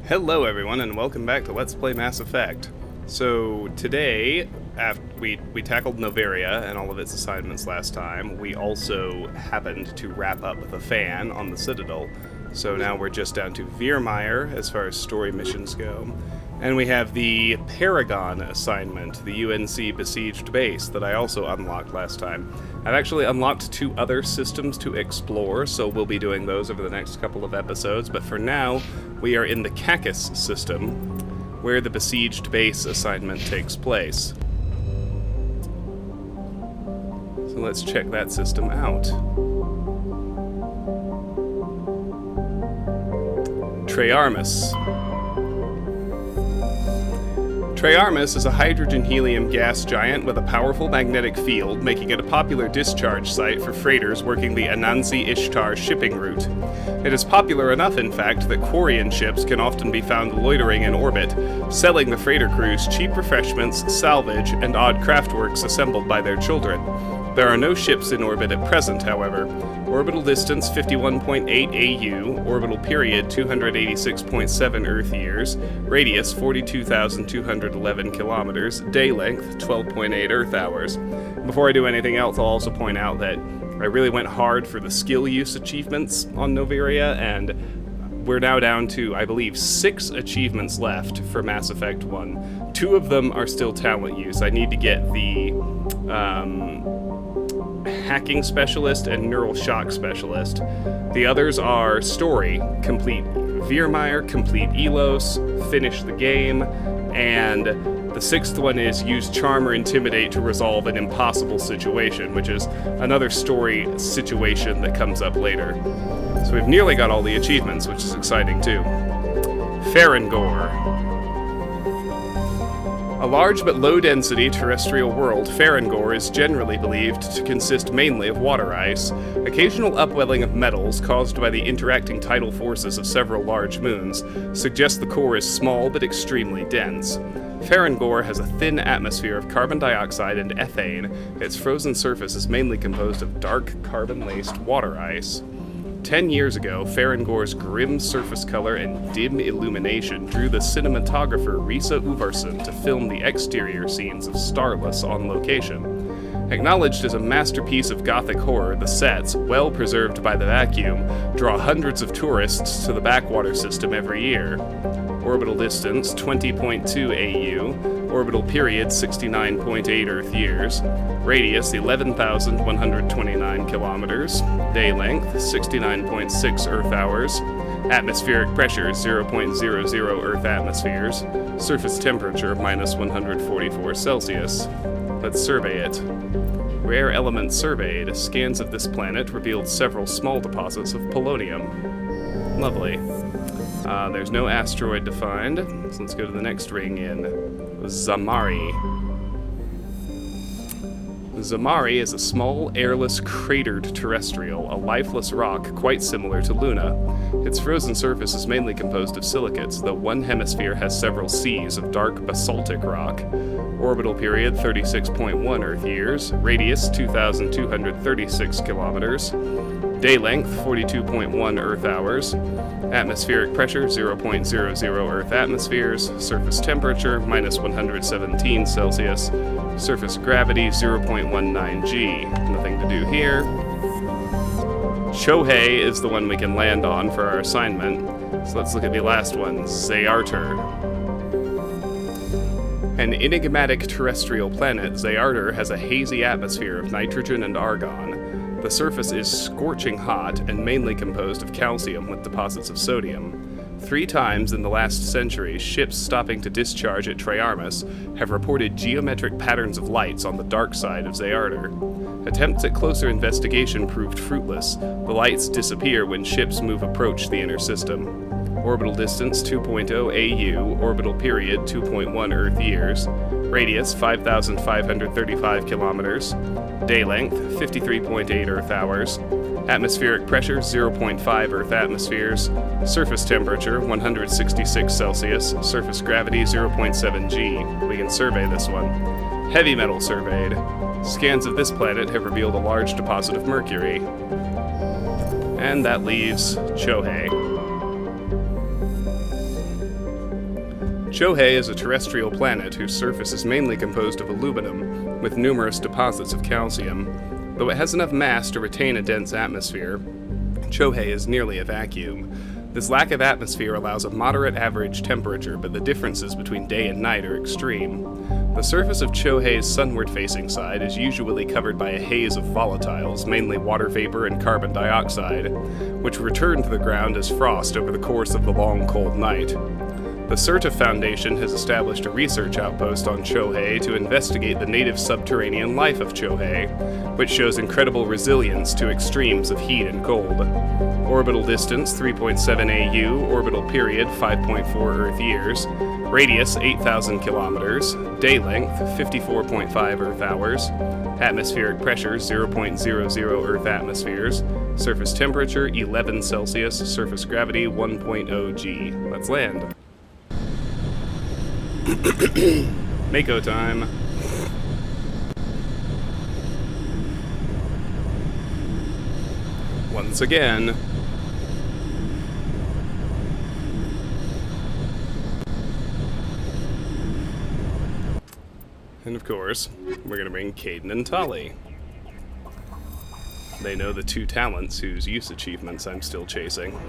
Hello everyone, and welcome back to Let's Play Mass Effect. So today, after we tackled Noveria and all of its assignments last time, we also happened to wrap up the fan on the Citadel. So now we're just down to Virmire as far as story missions go. And we have the Paragon assignment, the UNC Besieged Base, that I also unlocked last time. I've actually unlocked 2 other systems to explore, so we'll be doing those over the next couple of episodes, but for now, we are in the Cacus system, where the Besieged Base assignment takes place. So let's check that system out. Treyarmis. Treyarmis is a hydrogen-helium gas giant with a powerful magnetic field, making it a popular discharge site for freighters working the Anansi-Ishtar shipping route. It is popular enough, in fact, that Quarian ships can often be found loitering in orbit, selling the freighter crews cheap refreshments, salvage, and odd craftworks assembled by their children. There are no ships in orbit at present, however. Orbital distance 51.8 AU, orbital period 286.7 Earth years, radius 42,211 kilometers, day length 12.8 Earth hours. Before I do anything else, I'll also point out that I really went hard for the skill use achievements on Noveria, and we're now down to, I believe, 6 achievements left for Mass Effect 1. 2 of them are still talent use. I need to get the Hacking Specialist and Neural Shock Specialist. The others are Story, complete Virmire, complete Elos, finish the game, and the 6th one is Use Charm or Intimidate to resolve an impossible situation, which is another story situation that comes up later. So we've nearly got all the achievements, which is exciting too. Farangor. A large but low-density terrestrial world, Farangor is generally believed to consist mainly of water ice. Occasional upwelling of metals, caused by the interacting tidal forces of several large moons, suggest the core is small but extremely dense. Farangor has a thin atmosphere of carbon dioxide and ethane. Its frozen surface is mainly composed of dark, carbon-laced water ice. 10 years ago, Farangor's grim surface color and dim illumination drew the cinematographer Risa Uvarsson to film the exterior scenes of Starless on location. Acknowledged as a masterpiece of gothic horror, the sets, well preserved by the vacuum, draw hundreds of tourists to the backwater system every year. Orbital distance 20.2 AU, orbital period 69.8 Earth years, radius 11,129 kilometers, day length 69.6 Earth hours, atmospheric pressure 0.00 Earth atmospheres, surface temperature minus 144 Celsius. Let's survey it. Rare element surveyed. Scans of this planet revealed several small deposits of polonium. Lovely. There's no asteroid defined, so let's go to the next ring in Zamari. Zamari is a small, airless, cratered terrestrial, a lifeless rock quite similar to Luna. Its frozen surface is mainly composed of silicates, though one hemisphere has several seas of dark basaltic rock. Orbital period 36.1 Earth years, radius 2,236 kilometers, day length 42.1 Earth hours, atmospheric pressure 0.00 Earth atmospheres, surface temperature minus 117 Celsius, surface gravity 0.19 G. Nothing to do here. Chohe is the one we can land on for our assignment, so let's look at the last one, Zayarter. An enigmatic terrestrial planet, Zayarter has a hazy atmosphere of nitrogen and argon. The surface is scorching hot and mainly composed of calcium with deposits of sodium. 3 times in the last century, ships stopping to discharge at Treyarmis have reported geometric patterns of lights on the dark side of Zayarter. Attempts at closer investigation proved fruitless. The lights disappear when ships approach the inner system. Orbital distance 2.0 AU, orbital period 2.1 Earth years, radius 5,535 kilometers, day length 53.8 Earth hours, atmospheric pressure 0.5 Earth atmospheres, surface temperature 166 Celsius, surface gravity 0.7 G. We can survey this one. Heavy metal surveyed. Scans of this planet have revealed a large deposit of mercury. And that leaves Chohe. Chohe is a terrestrial planet whose surface is mainly composed of aluminum, with numerous deposits of calcium. Though it has enough mass to retain a dense atmosphere, Chohe is nearly a vacuum. This lack of atmosphere allows a moderate average temperature, but the differences between day and night are extreme. The surface of Chohe's sunward-facing side is usually covered by a haze of volatiles, mainly water vapor and carbon dioxide, which return to the ground as frost over the course of the long, cold night. The Certa Foundation has established a research outpost on Chohe to investigate the native subterranean life of Chohe, which shows incredible resilience to extremes of heat and cold. Orbital distance 3.7 AU, orbital period 5.4 Earth years, radius 8,000 kilometers, day length 54.5 Earth hours, atmospheric pressure 0.00 Earth atmospheres, surface temperature 11 Celsius, surface gravity 1.0 G. Let's land. Mako time. Once again. And of course, we're going to bring Caden and Tali. They know the two talents whose use achievements I'm still chasing.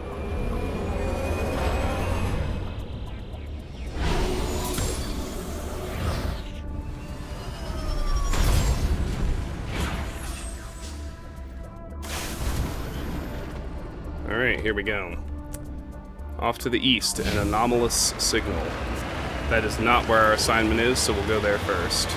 Alright, here we go. Off to the east, an anomalous signal. That is not where our assignment is, so we'll go there first.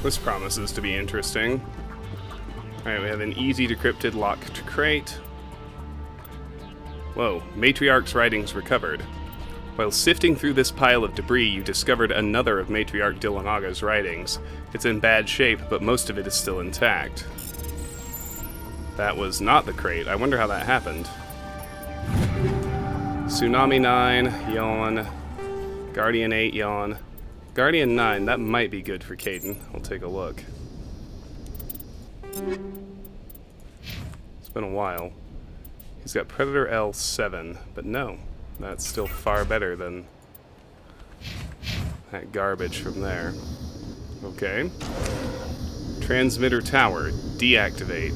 This promises to be interesting. Alright, we have an easy decrypted locked crate. Whoa, Matriarch's writings recovered. While sifting through this pile of debris, you discovered another of Matriarch Dillanaga's writings. It's in bad shape, but most of it is still intact. That was not the crate. I wonder how that happened. Tsunami 9, yawn. Guardian 8, yawn. Guardian 9, that might be good for Caden. I'll take a look. It's been a while. He's got Predator L7, but no, that's still far better than that garbage from there. Okay. Transmitter tower, deactivate.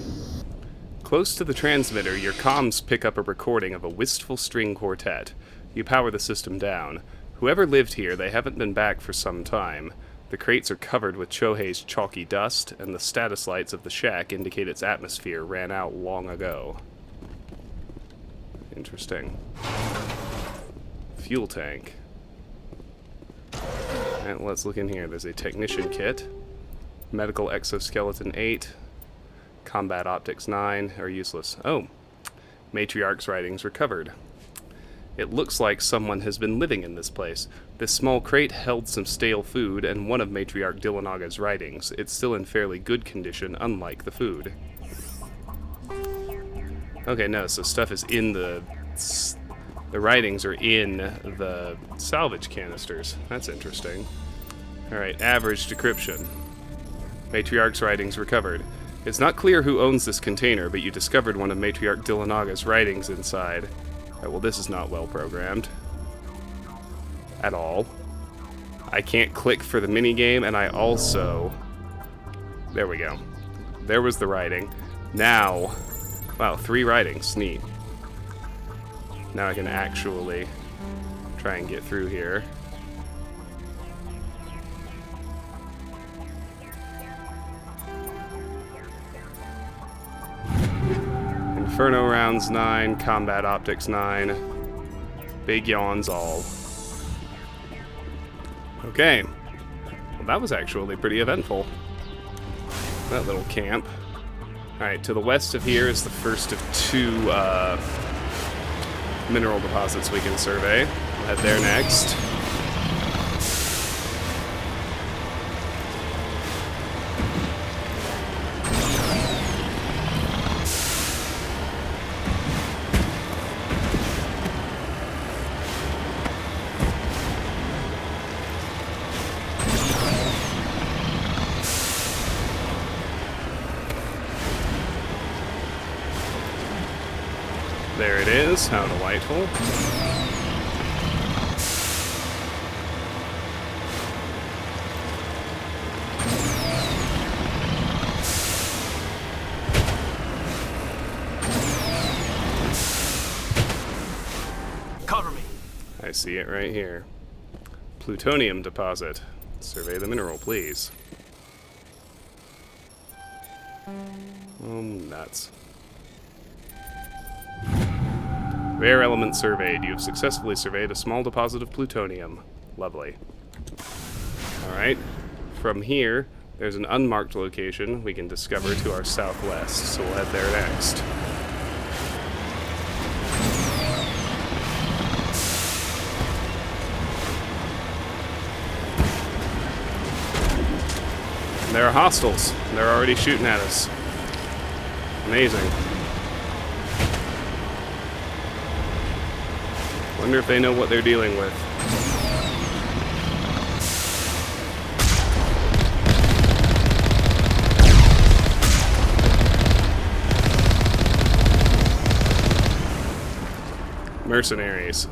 Close to the transmitter, your comms pick up a recording of a wistful string quartet. You power the system down. Whoever lived here, they haven't been back for some time. The crates are covered with Chohe's chalky dust, and the status lights of the shack indicate its atmosphere ran out long ago. Interesting. Fuel tank. And let's look in here. There's a technician kit. Medical exoskeleton 8. Combat optics 9 are useless. Oh. Matriarch's writings recovered. It looks like someone has been living in this place. This small crate held some stale food and one of Matriarch Dillanaga's writings. It's still in fairly good condition, unlike the food. Okay, no, so stuff is in the writings are in the salvage canisters. That's interesting. Alright, average decryption. Matriarch's writings recovered. It's not clear who owns this container, but you discovered one of Matriarch Dillanaga's writings inside. Well, this is not well programmed. At all. I can't click for the minigame, and I also... There we go. There was the writing. Now... Wow, 3 writings. Neat. Now I can actually try and get through here. Inferno rounds 9, combat optics 9, big yawns all. Okay, well that was actually pretty eventful. That little camp. Alright, to the west of here is the first of 2 mineral deposits we can survey. We'll head there next. There it is. How delightful. Cover me. I see it right here. Plutonium Deposit. Survey the mineral, please. Oh, nuts. Rare element surveyed. You have successfully surveyed a small deposit of plutonium. Lovely. Alright. From here, there's an unmarked location we can discover to our southwest, so we'll head there next. There are hostiles. They're already shooting at us. Amazing. Wonder if they know what they're dealing with. Mercenaries.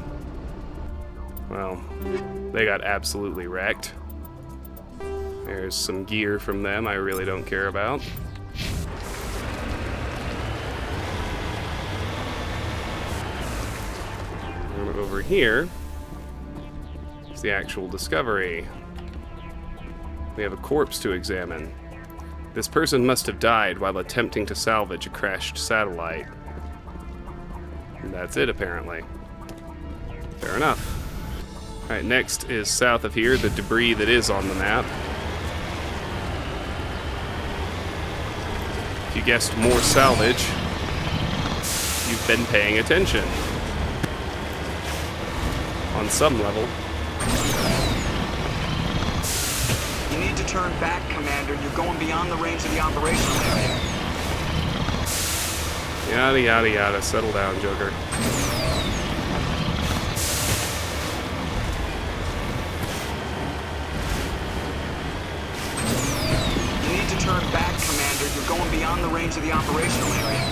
Well, they got absolutely wrecked. There's some gear from them I really don't care about. And over here is the actual discovery. We have a corpse to examine. This person must have died while attempting to salvage a crashed satellite. And that's it, apparently. Fair enough. Alright, next is south of here, the debris that is on the map. If you guessed more salvage, you've been paying attention. On some level. You need to turn back, Commander. You're going beyond the range of the operational area. Yada yada yada. Settle down, Joker. You need to turn back, Commander. You're going beyond the range of the operational area.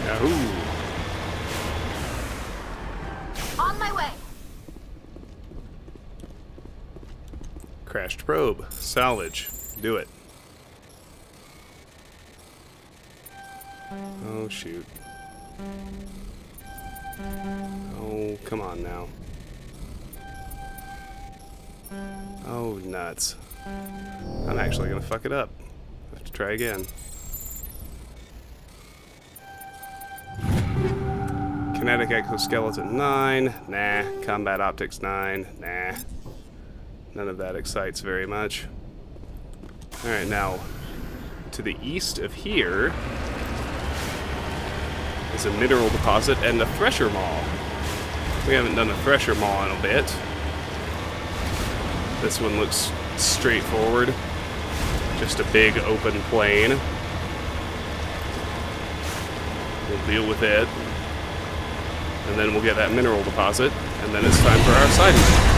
Yahoo! On my way. Crashed probe. Salvage. Do it. Oh, shoot. Oh, come on now. Oh, nuts. I'm actually gonna fuck it up. I have to try again. Kinetic exoskeleton 9. Nah. Combat optics 9. Nah. None of that excites very much. Alright, now, to the east of here is a mineral deposit and a thresher maw. We haven't done a thresher maw in a bit. This one looks straightforward. Just a big open plain. We'll deal with it. And then we'll get that mineral deposit, and then it's time for our assignment.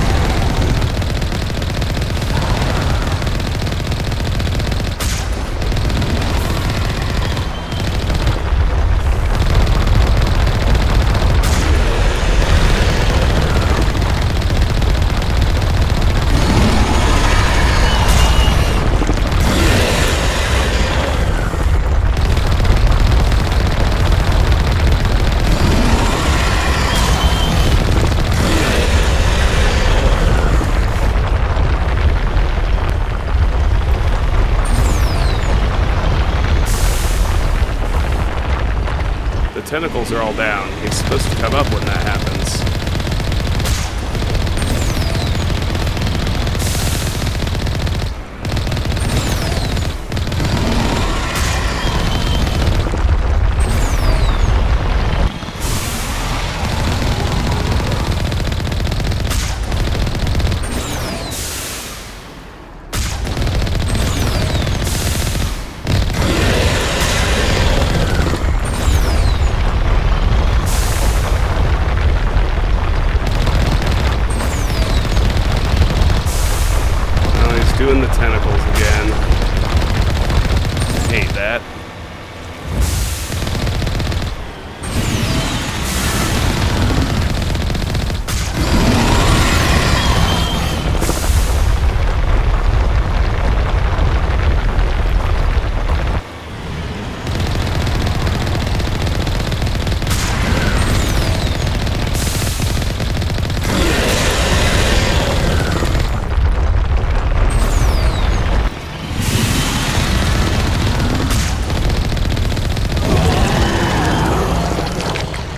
Tentacles are all down. He's supposed to come up when that happens. tentacles again. Hate that.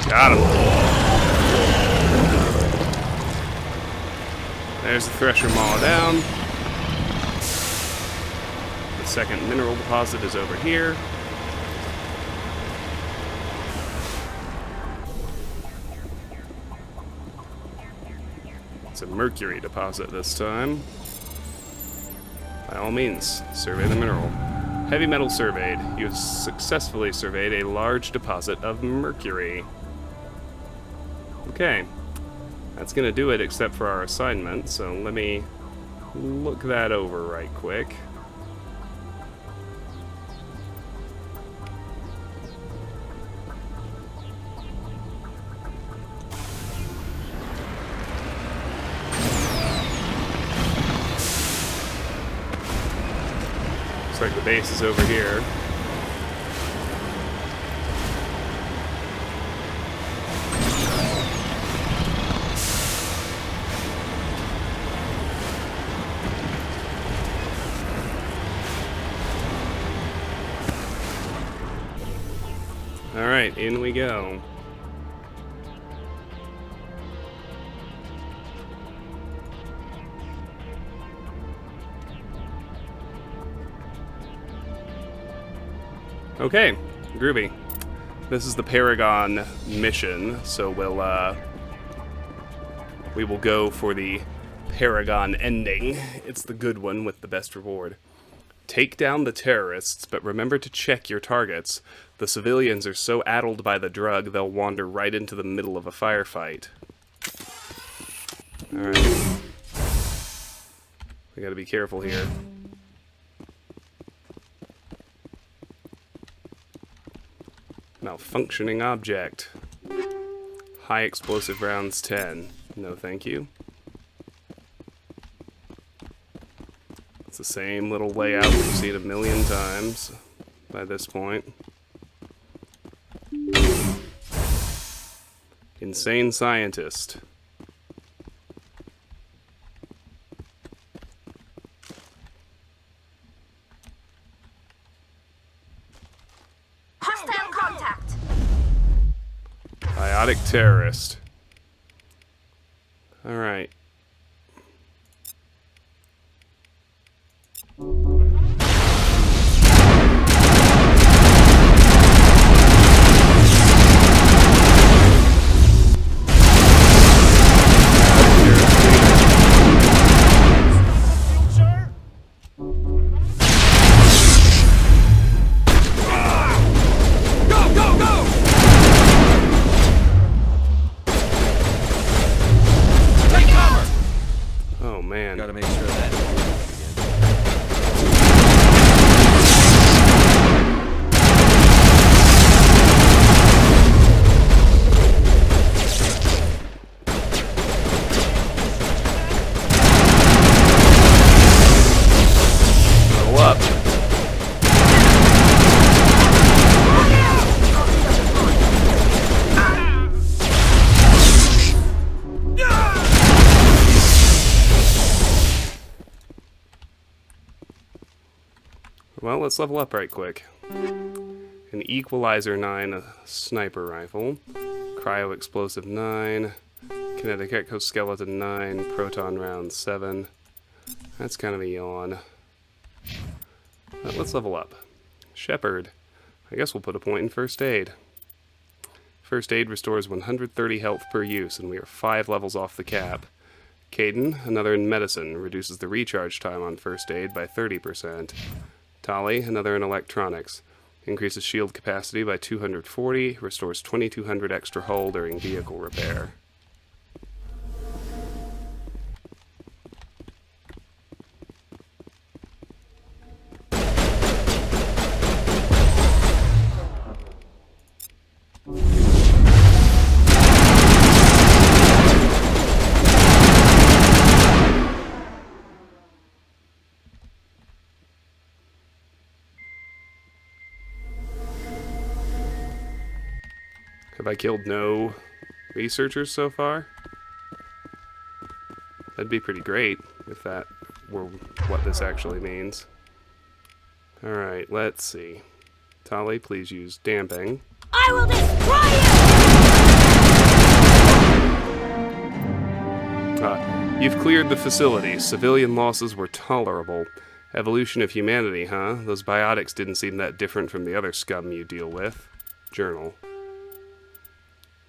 Got him. There's the Thresher Maw down. The second mineral deposit is over here. It's a Mercury deposit this time. By all means, survey the mineral. Heavy metal surveyed. You have successfully surveyed a large deposit of mercury. Okay, that's going to do it except for our assignment, so let me look that over right quick. Looks like the base is over here. Alright, in we go. Okay, groovy. This is the Paragon Mission, so we will go for the Paragon ending. It's the good one with the best reward. Take down the terrorists, but remember to check your targets. The civilians are so addled by the drug, they'll wander right into the middle of a firefight. Alright. We gotta be careful here. Malfunctioning object. High explosive rounds 10. No thank you. It's the same little layout we've seen a million times by this point. Insane scientist. Hostile contact. Biotic terrorist. Alright. Gotta make sure that. Go up. Well, let's level up right quick. An Equalizer 9 sniper rifle, Cryo Explosive 9, Kinetic Exoskeleton 9, Proton Round 7. That's kind of a yawn. Let's level up. Shepherd. I guess we'll put a point in First Aid. First Aid restores 130 health per use, and we are 5 levels off the cap. Caden, another in Medicine, reduces the recharge time on First Aid by 30%. Tali, another in Electronics, increases shield capacity by 240, restores 2200 extra hull during vehicle repair. Have I killed no researchers so far? That'd be pretty great if that were what this actually means. Alright, let's see. Tali, please use damping. I will destroy you! You've cleared the facility. Civilian losses were tolerable. Evolution of humanity, huh? Those biotics didn't seem that different from the other scum you deal with. Journal.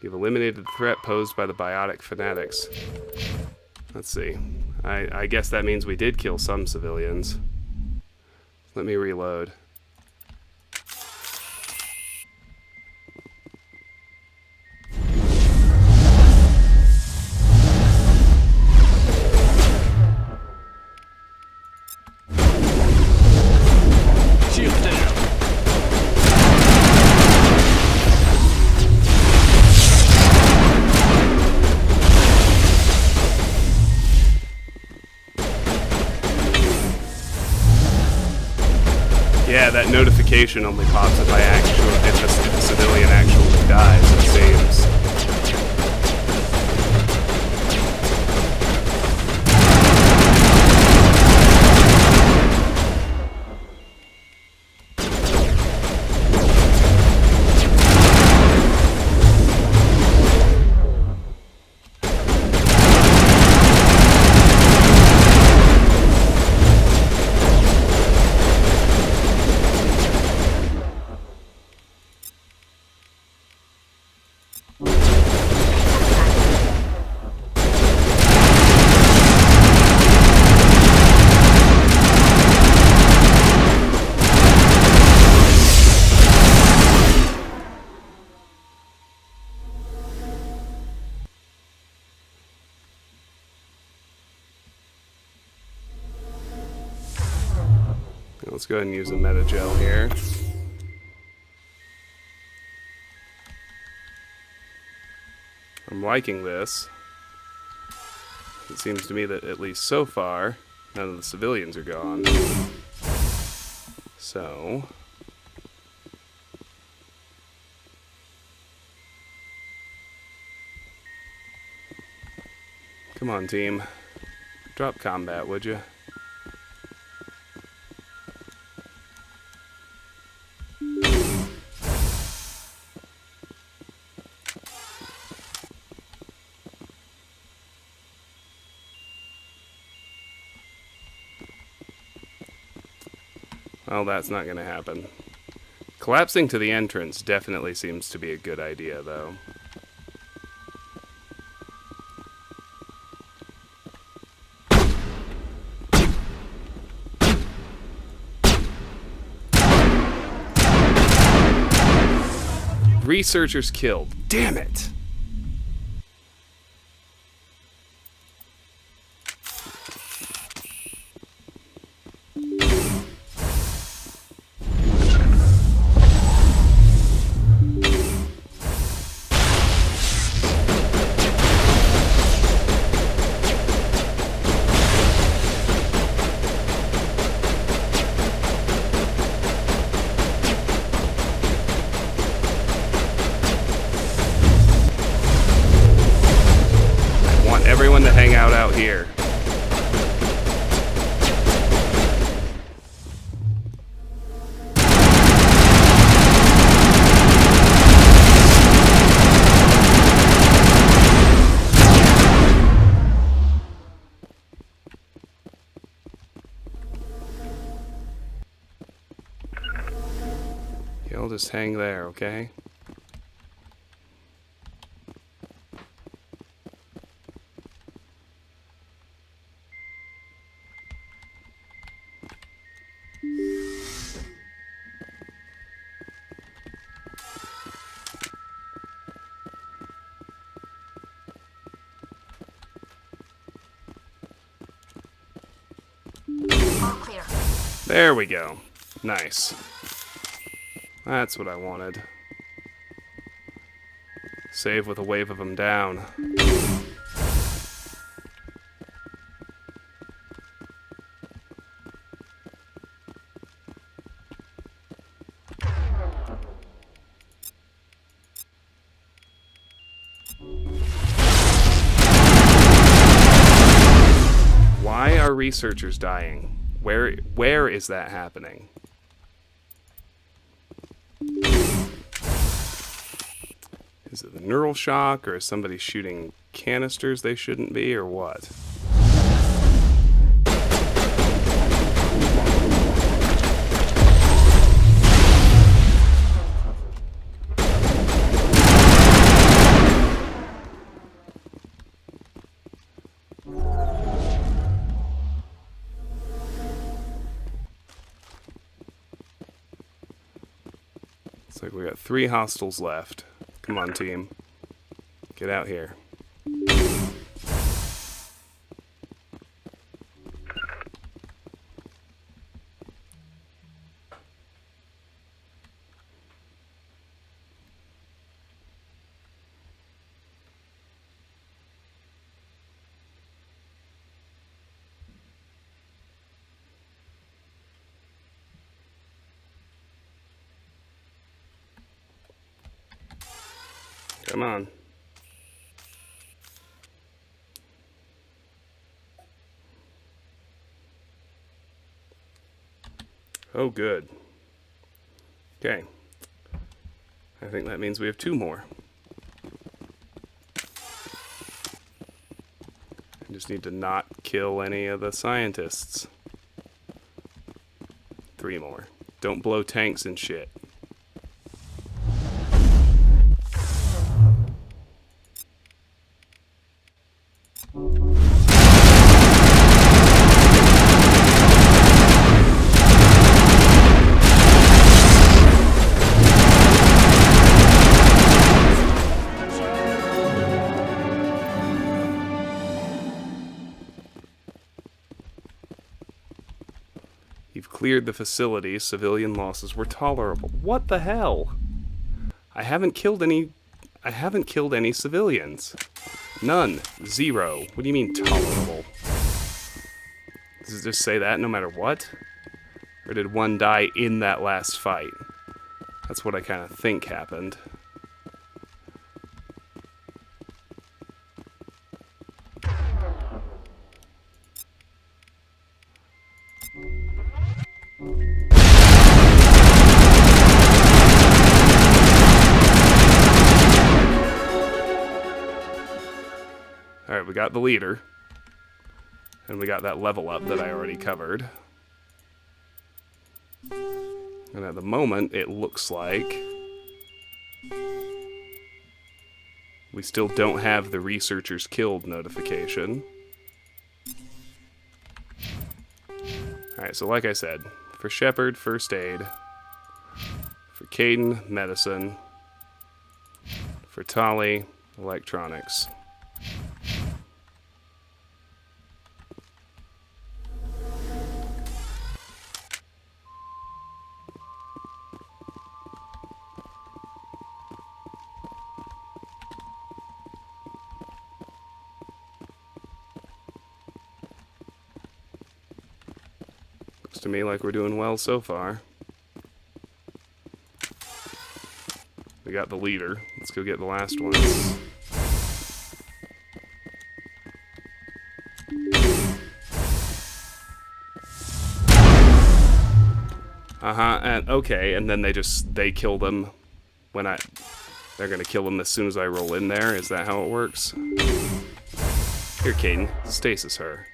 You've eliminated the threat posed by the biotic fanatics. Let's see. I guess that means we did kill some civilians. Let me reload. Yeah, that notification only pops if if the civilian actually dies, it seems. Let's go ahead and use a meta-gel here. I'm liking this. It seems to me that at least so far, none of the civilians are gone. So... come on, team. Drop combat, would you? Well, that's not going to happen. Collapsing to the entrance definitely seems to be a good idea, though. Researchers killed. Damn it! Everyone to hang out here. You'll just hang there, okay? There we go. Nice. That's what I wanted. Save with a wave of them down. Why are researchers dying? Where is that happening? Is it the neural shock, or is somebody shooting canisters they shouldn't be, or what? Looks like we got 3 hostiles left. Come on, team. Get out here. Come on. Oh, good. Okay. I think that means we have 2 more. I just need to not kill any of the scientists. 3 more. Don't blow tanks and shit. You've cleared the facility. Civilian losses were tolerable. What the hell? I haven't killed any civilians. None. 0. What do you mean tolerable? Does it just say that no matter what? Or did one die in that last fight? That's what I kind of think happened. Alright, we got the leader. And we got that level up that I already covered. And at the moment, it looks like we still don't have the researchers killed notification. Alright, so like I said, for Shepard, first aid. For Caden, medicine. For Tali, electronics. To me like we're doing well so far. We got the leader. Let's go get the last ones. And okay, and then they kill them when they're gonna kill them as soon as I roll in there. Is that how it works? Here, Caden, stasis her.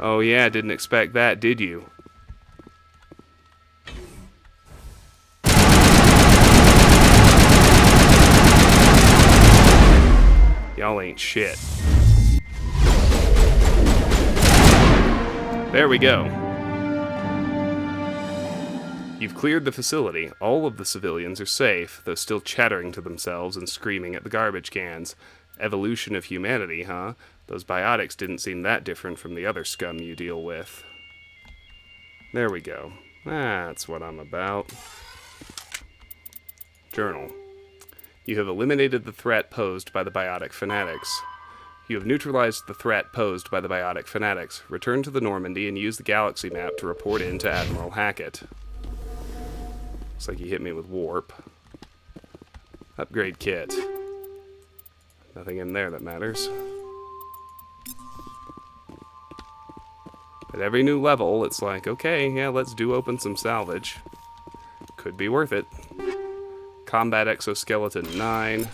Oh yeah, didn't expect that, did you? Y'all ain't shit. There we go. You've cleared the facility. All of the civilians are safe, though still chattering to themselves and screaming at the garbage cans. Evolution of humanity, huh? Those biotics didn't seem that different from the other scum you deal with. There we go. That's what I'm about. Journal. You have eliminated the threat posed by the biotic fanatics. You have neutralized the threat posed by the biotic fanatics. Return to the Normandy and use the galaxy map to report in to Admiral Hackett. Looks like he hit me with warp. Upgrade kit. Nothing in there that matters. At every new level, it's like, okay, yeah, let's open some salvage. Could be worth it. Combat Exoskeleton 9.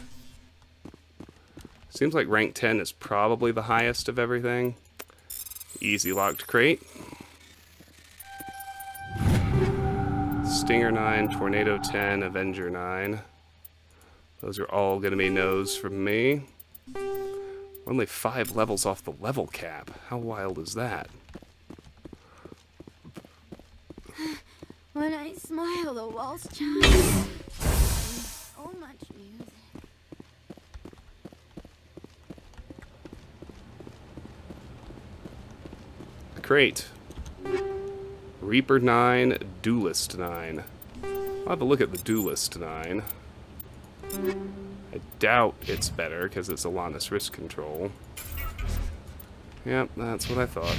Seems like rank 10 is probably the highest of everything. Easy locked crate. Stinger 9, Tornado 10, Avenger 9. Those are all going to be no's from me. Only 5 levels off the level cap. How wild is that? When I smile, the walls chime. So much music. Crate. Reaper 9, Duelist 9. I'll have a look at the Duelist 9. I doubt it's better because it's Alanis Risk Control. Yep, that's what I thought.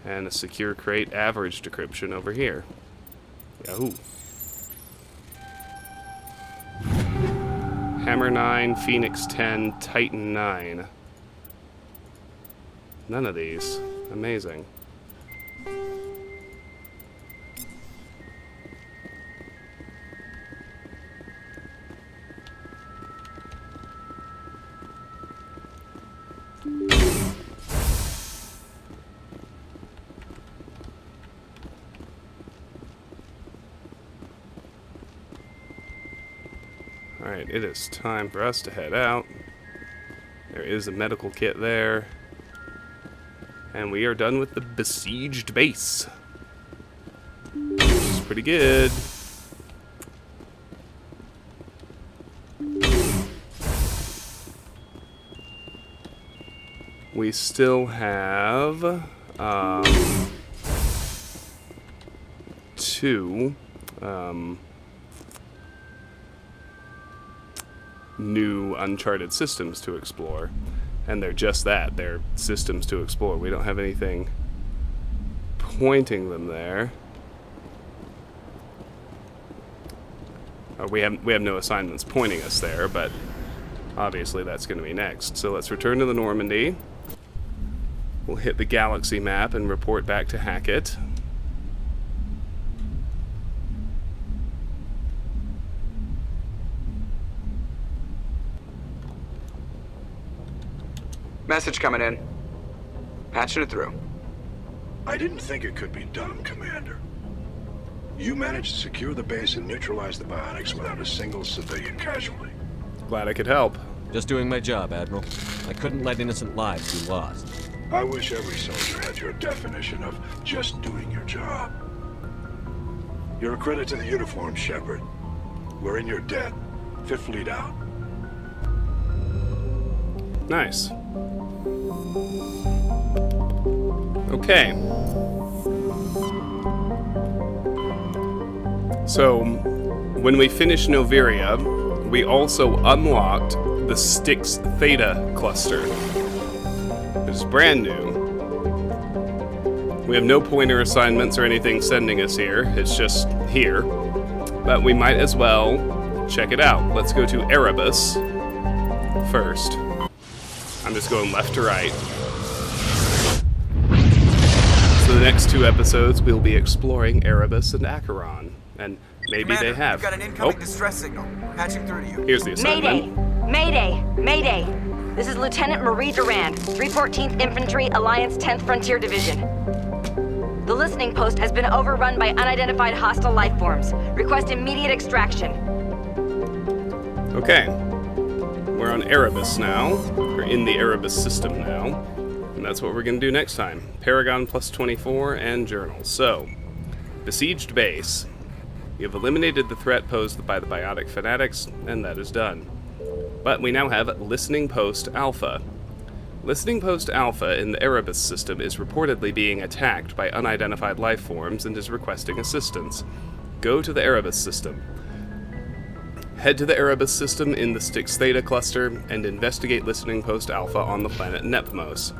And a secure crate average decryption over here. Yahoo. Hammer 9, Phoenix 10, Titan 9. None of these. Amazing. Alright, it is time for us to head out. There is a medical kit there. And we are done with the Besieged Base. Which is pretty good. We still have 2 new uncharted systems to explore. And they're just that. They're systems to explore. We don't have anything pointing them there. We have no assignments pointing us there, but obviously that's going to be next. So let's return to the Normandy. We'll hit the galaxy map and report back to Hackett. Message coming in. Patching it through. I didn't think it could be done, Commander. You managed to secure the base and neutralize the biotics without a single civilian casualty. Glad I could help. Just doing my job, Admiral. I couldn't let innocent lives be lost. I wish every soldier had your definition of just doing your job. You're a credit to the uniform, Shepard. We're in your debt. Fifth Fleet out. Nice. Okay. So, when we finished Noveria, we also unlocked the Styx Theta cluster. It's brand new. We have no pointer assignments or anything sending us here. It's just here. But we might as well check it out. Let's go to Erebus first. I'm just going left to right. So the next 2 episodes, we'll be exploring Erebus and Acheron. And maybe Commander, they have. You've got an incoming distress signal. Patching through to you. Here's the assignment. Mayday! Mayday! This is Lieutenant Marie Durand, 314th Infantry, Alliance 10th Frontier Division. The listening post has been overrun by unidentified hostile life forms. Request immediate extraction. Okay. We're on Erebus now. We're in the Erebus system now. And that's what we're going to do next time. Paragon plus 24 and journal. So, Besieged Base. We have eliminated the threat posed by the biotic fanatics, and that is done. But we now have Listening Post Alpha. Listening Post Alpha in the Erebus system is reportedly being attacked by unidentified life forms and is requesting assistance. Go to the Erebus system. Head to the Erebus system in the Styx Theta cluster and investigate Listening Post Alpha on the planet Nepmos.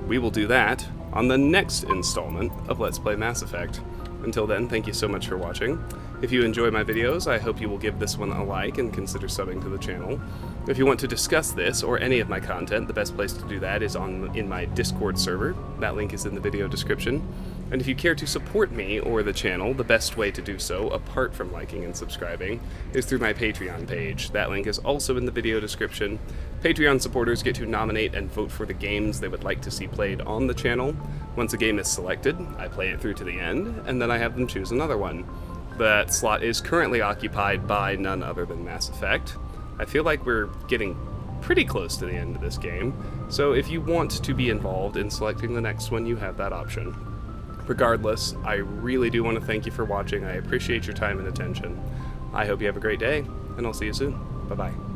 We will do that on the next installment of Let's Play Mass Effect. Until then, thank you so much for watching, If you enjoy my videos, I hope you will give this one a like and consider subbing to the channel. If you want to discuss this or any of my content, the best place to do that is in my Discord server. That link is in the video description. And if you care to support me or the channel, the best way to do so, apart from liking and subscribing, is through my Patreon page. That link is also in the video description. Patreon supporters get to nominate and vote for the games they would like to see played on the channel. Once a game is selected, I play it through to the end, and then I have them choose another one. That slot is currently occupied by none other than Mass Effect. I feel like we're getting pretty close to the end of this game, so if you want to be involved in selecting the next one, you have that option. Regardless, I really do want to thank you for watching. I appreciate your time and attention. I hope you have a great day, and I'll see you soon. Bye-bye.